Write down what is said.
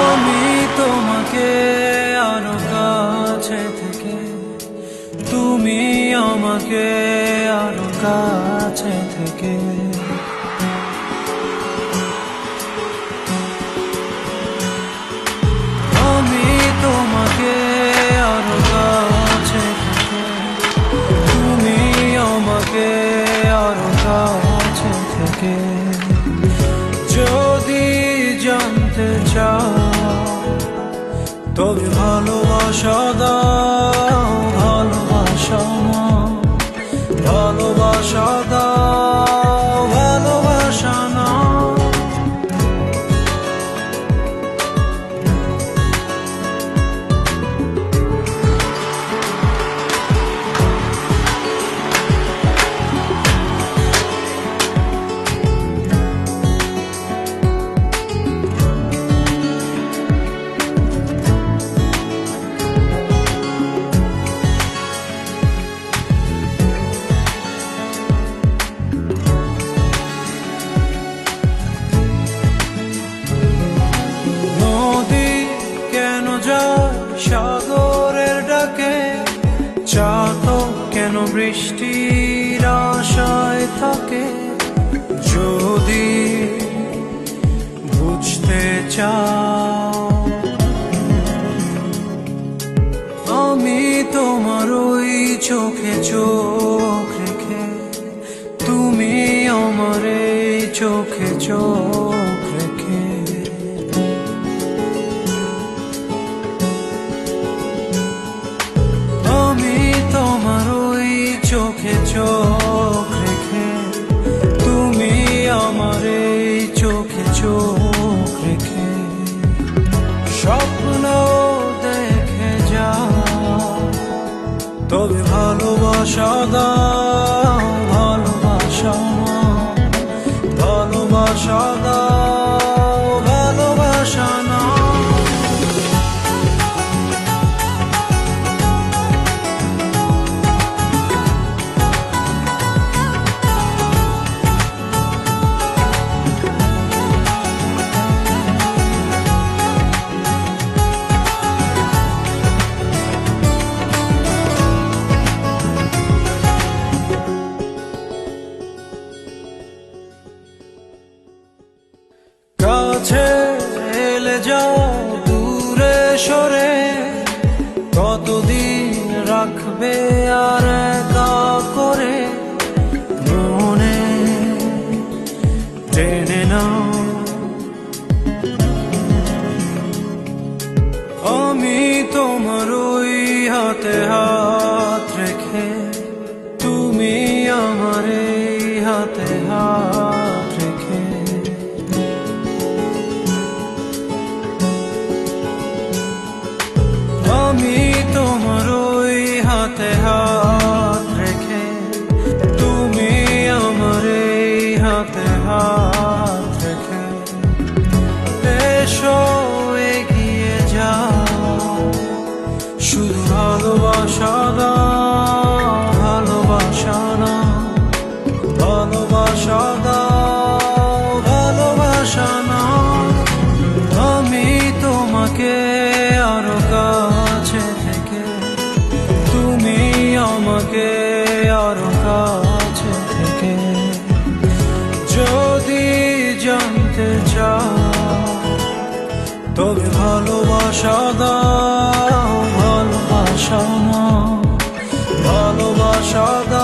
আমি তোমাকে আরো কাছে থেকে, তুমি আমাকে আরো কাছে থেকে। আমি তোমাকে আরো কাছে থেকে, তুমি আমাকে আরো কাছে থেকে। যদি জানতে চাও তবে ভালোবাসা দাও, ভালোবাসা নাও, ভালোবাসা দাও, ভালোবাসা নাও। সাগরের ডাকে চাতক কেন বৃষ্টির আশায় থাকে? যদি বুঝতে চাও আমি তোমার ওই চোখে চোখ রেখে, তুমি আমার এই চোখে চোখ রেখে। তোমার ওই চোখে চোখ রেখে, তুমি আমার এই চোখে চোখ রেখে। স্বপ্ন দেখে যাও তবে ভালোবাসা দাও, ভালোবাসা নাও, ভালোবাসা দাও, ভালোবাসা নাও। কাছে এলে যাও দূরে সরে, কতদিন রাখবে আর একা করে? মনে টেনে নাও আমি তোমার ওই হাতে হাত রেখে, তুমি আমার এই হাতে হাত রেখে। আমি তোমার ওই হাতে হাত রেখে, তুমি আমার এই হাতে হাত রেখে। এসো এগিয়ে যাও, শুধু ভালোবাসা দাও, ভালোবাসা নাও, ভালোবাসা দাও, ভালোবাসা নাও। আমি তোমাকে আরো কাছে থেকে, তুমি আমাকে আরো কাছে থেকে। যদি জানতে চাও তবে ভালোবাসা দাও, ভালোবাসা নাও, ভালোবাসা দাও।